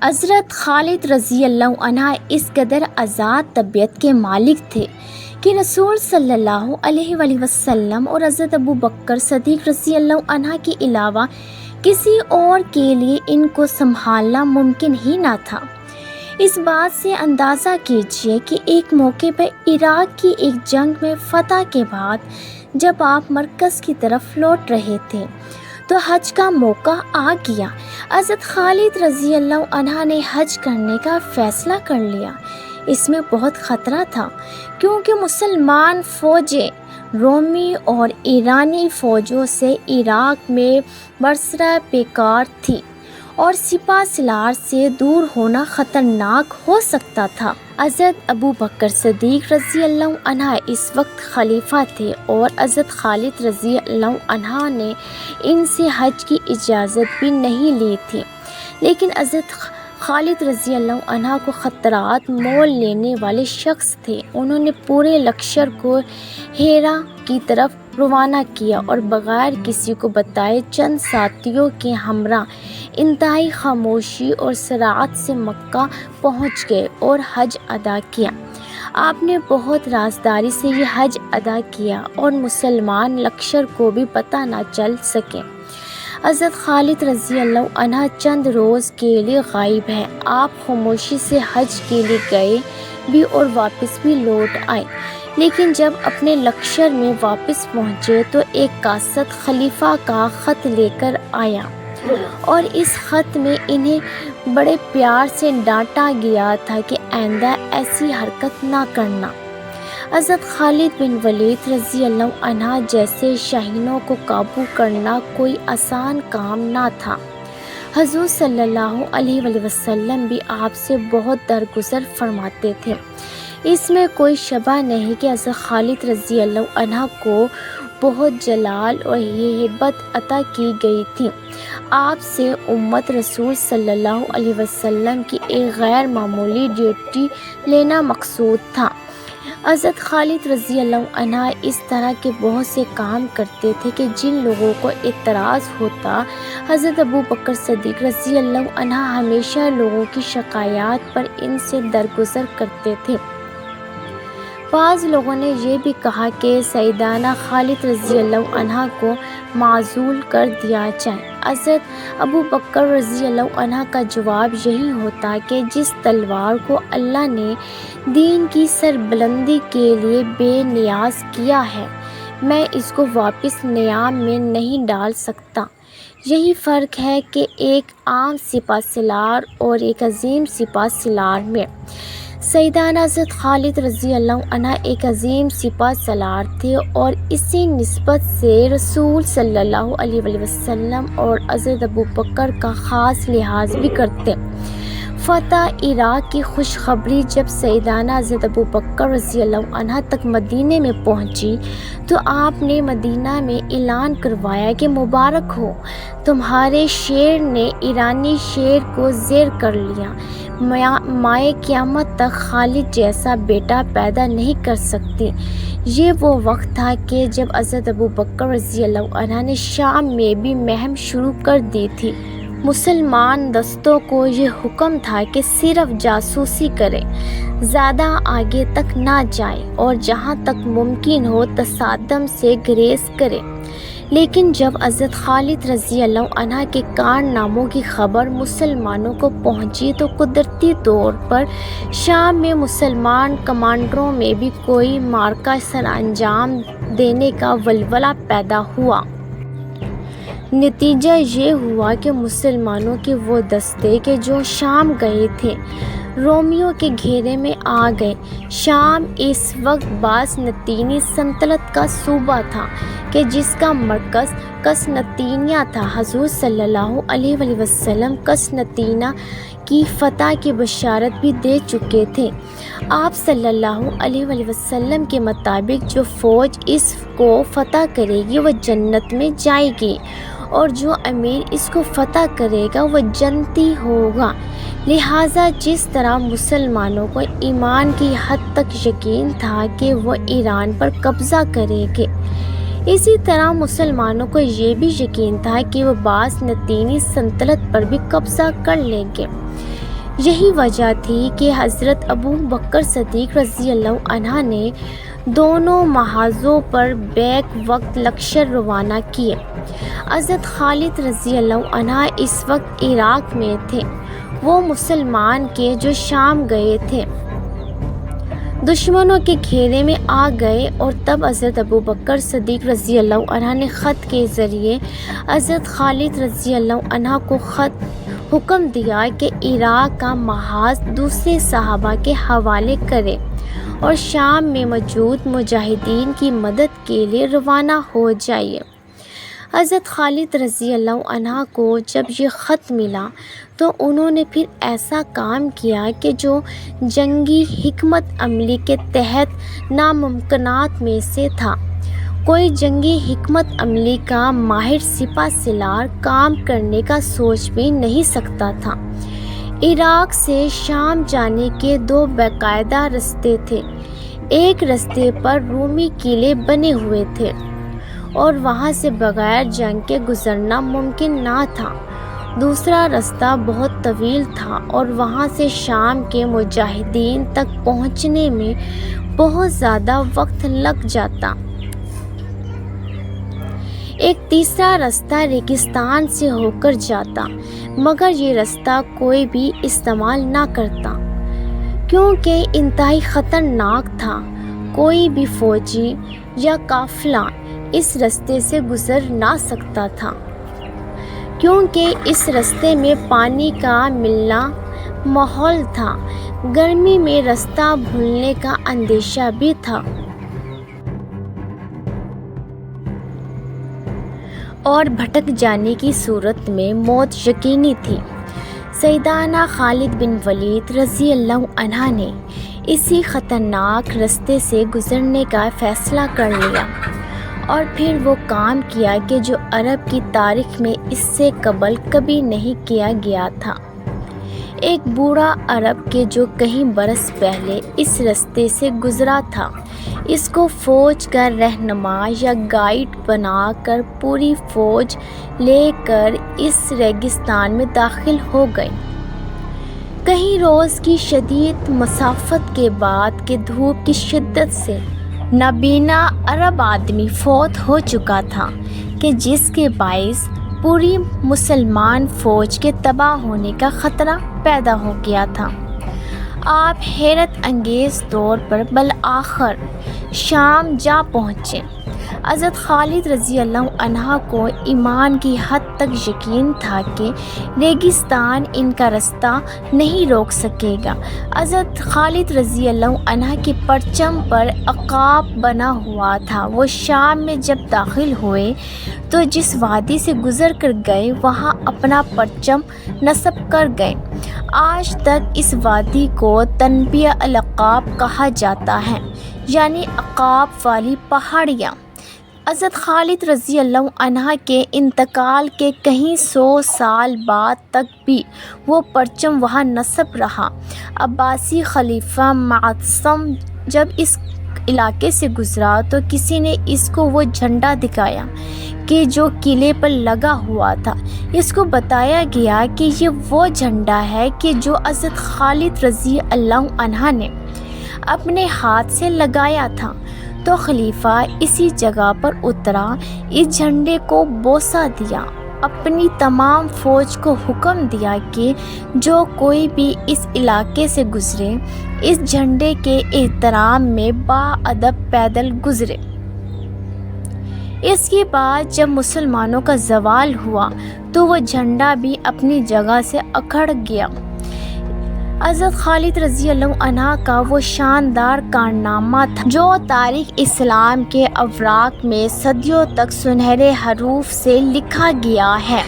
حضرت خالد رضی اللہ عنہ اس قدر آزاد طبیعت کے مالک تھے کہ رسول صلی اللہ علیہ وآلہ وسلم اور حضرت ابو بکر صدیق رضی اللہ عنہ کے علاوہ کسی اور کے لیے ان کو سنبھالنا ممکن ہی نہ تھا۔ اس بات سے اندازہ کیجیے کہ ایک موقع پر عراق کی ایک جنگ میں فتح کے بعد جب آپ مرکز کی طرف لوٹ رہے تھے تو حج کا موقع آ گیا۔ حضرت خالد رضی اللہ عنہ نے حج کرنے کا فیصلہ کر لیا۔ اس میں بہت خطرہ تھا کیونکہ مسلمان فوجیں رومی اور ایرانی فوجوں سے عراق میں برسر پیکار تھی اور سپہ سالار سے دور ہونا خطرناک ہو سکتا تھا۔ حضرت ابو بکر صدیق رضی اللہ عنہ اس وقت خلیفہ تھے اور حضرت خالد رضی اللہ عنہ نے ان سے حج کی اجازت بھی نہیں لی تھی، لیکن حضرت خالد رضی اللہ عنہ کو خطرات مول لینے والے شخص تھے۔ انہوں نے پورے لشکر کو ہیرا کی طرف روانہ کیا اور بغیر کسی کو بتائے چند ساتھیوں کے ہمراہ انتہائی خاموشی اور سرعت سے مکہ پہنچ گئے اور حج ادا کیا۔ آپ نے بہت رازداری سے یہ حج ادا کیا اور مسلمان لشکر کو بھی پتہ نہ چل سکے۔ حضرت خالد رضی اللہ عنہ چند روز کے لیے غائب ہیں۔ آپ خاموشی سے حج کے لیے گئے بھی اور واپس بھی لوٹ آئے، لیکن جب اپنے لشکر میں واپس پہنچے تو ایک قاصد خلیفہ کا خط لے کر آیا اور اس خط میں انہیں بڑے پیار سے ڈانٹا گیا تھا کہ آئندہ ایسی حرکت نہ کرنا۔ حضرت خالد بن ولید رضی اللہ عنہ جیسے شاہینوں کو قابو کرنا کوئی آسان کام نہ تھا۔ حضور صلی اللہ علیہ وآلہ وسلم بھی آپ سے بہت درگزر فرماتے تھے۔ اس میں کوئی شبہ نہیں کہ حضرت خالد رضی اللہ عنہ کو بہت جلال اور ہیبت عطا کی گئی تھی۔ آپ سے امت رسول صلی اللہ علیہ وسلم کی ایک غیر معمولی ڈیوٹی لینا مقصود تھا۔ حضرت خالد رضی اللہ عنہ اس طرح کے بہت سے کام کرتے تھے کہ جن لوگوں کو اعتراض ہوتا، حضرت ابو بکر صدیق رضی اللہ عنہ ہمیشہ لوگوں کی شکایات پر ان سے درگزر کرتے تھے۔ بعض لوگوں نے یہ بھی کہا کہ سیدنا خالد رضی اللہ عنہ کو معزول کر دیا جائے۔ حضرت ابو بکر رضی اللہ عنہ کا جواب یہی ہوتا کہ جس تلوار کو اللہ نے دین کی سربلندی کے لیے بے نیاز کیا ہے، میں اس کو واپس نیام میں نہیں ڈال سکتا۔ یہی فرق ہے کہ ایک عام سپہ سالار اور ایک عظیم سپہ سالار میں۔ سیدنا حضرت خالد رضی اللہ عنہ ایک عظیم سپہ سالار تھے اور اسی نسبت سے رسول صلی اللہ علیہ وآلہ وسلم اور حضرت ابو بکر کا خاص لحاظ بھی کرتے۔ فتح عراق کی خوشخبری جب سیدنا حضرت ابو بکر رضی اللہ عنہ تک مدینے میں پہنچی تو آپ نے مدینہ میں اعلان کروایا کہ مبارک ہو، تمہارے شیر نے ایرانی شیر کو زیر کر لیا۔ مائیں قیامت تک خالد جیسا بیٹا پیدا نہیں کر سکتی۔ یہ وہ وقت تھا کہ جب حضرت ابو بکر رضی اللہ عنہ نے شام میں بھی مہم شروع کر دی تھی۔ مسلمان دستوں کو یہ حکم تھا کہ صرف جاسوسی کریں، زیادہ آگے تک نہ جائیں اور جہاں تک ممکن ہو تصادم سے گریز کریں۔ لیکن جب حضرت خالد رضی اللہ عنہ کے کارناموں کی خبر مسلمانوں کو پہنچی تو قدرتی طور پر شام میں مسلمان کمانڈروں میں بھی کوئی معرکہ سر انجام دینے کا ولولہ پیدا ہوا۔ نتیجہ یہ ہوا کہ مسلمانوں کے وہ دستے کہ جو شام گئے تھے رومیوں کے گھیرے میں آ گئے۔ شام اس وقت بازنطینی سلطنت کا صوبہ تھا کہ جس کا مرکز قسطنطنیہ تھا۔ حضور صلی اللہ علیہ وآلہ وسلم قسطنطنیہ کی فتح کی بشارت بھی دے چکے تھے۔ آپ صلی اللہ علیہ وآلہ وسلم کے مطابق جو فوج اس کو فتح کرے گی وہ جنت میں جائے گی اور جو امیر اس کو فتح کرے گا وہ جنتی ہوگا۔ لہٰذا جس طرح مسلمانوں کو ایمان کی حد تک یقین تھا کہ وہ ایران پر قبضہ کریں گے، اسی طرح مسلمانوں کو یہ بھی یقین تھا کہ وہ بازنطینی سلطنت پر بھی قبضہ کر لیں گے۔ یہی وجہ تھی کہ حضرت ابو بکر صدیق رضی اللہ عنہ نے دونوں محاذوں پر بیک وقت لشکر روانہ کیے۔ حضرت خالد رضی اللہ عنہ اس وقت عراق میں تھے، وہ مسلمان کے جو شام گئے تھے دشمنوں کے گھیرے میں آ گئے، اور تب حضرت ابو بکر صدیق رضی اللہ عنہ نے خط کے ذریعے حضرت خالد رضی اللہ عنہ کو حکم دیا کہ عراق کا محاذ دوسرے صحابہ کے حوالے کرے اور شام میں موجود مجاہدین کی مدد کے لیے روانہ ہو جائے۔ حضرت خالد رضی اللہ عنہ کو جب یہ خط ملا تو انہوں نے پھر ایسا کام کیا کہ جو جنگی حکمت عملی کے تحت ناممکنات میں سے تھا۔ کوئی جنگی حکمت عملی کا ماہر سپہ سالار کام کرنے کا سوچ بھی نہیں سکتا تھا۔ عراق سے شام جانے کے دو باقاعدہ راستے تھے۔ ایک راستے پر رومی قلعے بنے ہوئے تھے اور وہاں سے بغیر جنگ کے گزرنا ممکن نہ تھا۔ دوسرا راستہ بہت طویل تھا اور وہاں سے شام کے مجاہدین تک پہنچنے میں بہت زیادہ وقت لگ جاتا۔ ایک تیسرا راستہ ریگستان سے ہو کر جاتا، مگر یہ راستہ کوئی بھی استعمال نہ کرتا کیونکہ انتہائی خطرناک تھا۔ کوئی بھی فوجی یا قافلہ اس راستے سے گزر نہ سکتا تھا کیونکہ اس راستے میں پانی کا ملنا محال تھا۔ گرمی میں راستہ بھولنے کا اندیشہ بھی تھا اور بھٹک جانے کی صورت میں موت یقینی تھی۔ سیدنا خالد بن ولید رضی اللہ عنہ نے اسی خطرناک راستے سے گزرنے کا فیصلہ کر لیا اور پھر وہ کام کیا کہ جو عرب کی تاریخ میں اس سے قبل کبھی نہیں کیا گیا تھا۔ ایک بوڑھا عرب کے جو کئی برس پہلے اس راستے سے گزرا تھا، اس کو فوج کا رہنما یا گائیڈ بنا کر پوری فوج لے کر اس ریگستان میں داخل ہو گئے۔ کئی روز کی شدید مسافت کے بعد کہ دھوپ کی شدت سے نابینا عرب آدمی فوت ہو چکا تھا کہ جس کے باعث پوری مسلمان فوج کے تباہ ہونے کا خطرہ پیدا ہو گیا تھا، آپ حیرت انگیز طور پر بالآخر شام جا پہنچے۔ حضرت خالد رضی اللہ عنہ کو ایمان کی حد تک یقین تھا کہ ریگستان ان کا راستہ نہیں روک سکے گا۔ حضرت خالد رضی اللہ عنہ کے پرچم پر عقاب بنا ہوا تھا۔ وہ شام میں جب داخل ہوئے تو جس وادی سے گزر کر گئے وہاں اپنا پرچم نصب کر گئے۔ آج تک اس وادی کو تنبیہ العقاب کہا جاتا ہے، یعنی عقاب والی پہاڑیاں۔ حضرت خالد رضی اللہ عنہ کے انتقال کے کئی سو سال بعد تک بھی وہ پرچم وہاں نصب رہا۔ عباسی خلیفہ معتصم جب اس علاقے سے گزرا تو کسی نے اس کو وہ جھنڈا دکھایا کہ جو قلعے پر لگا ہوا تھا۔ اس کو بتایا گیا کہ یہ وہ جھنڈا ہے کہ جو حضرت خالد رضی اللہ عنہ نے اپنے ہاتھ سے لگایا تھا۔ تو خلیفہ اسی جگہ پر اترا، اس جھنڈے کو بوسہ دیا، اپنی تمام فوج کو حکم دیا کہ جو کوئی بھی اس علاقے سے گزرے اس جھنڈے کے احترام میں باادب پیدل گزرے۔ اس کے بعد جب مسلمانوں کا زوال ہوا تو وہ جھنڈا بھی اپنی جگہ سے اکھڑ گیا۔ حضرت خالد رضی اللہ عنہ کا وہ شاندار کارنامہ تھا جو تاریخ اسلام کے اوراق میں صدیوں تک سنہرے حروف سے لکھا گیا ہے۔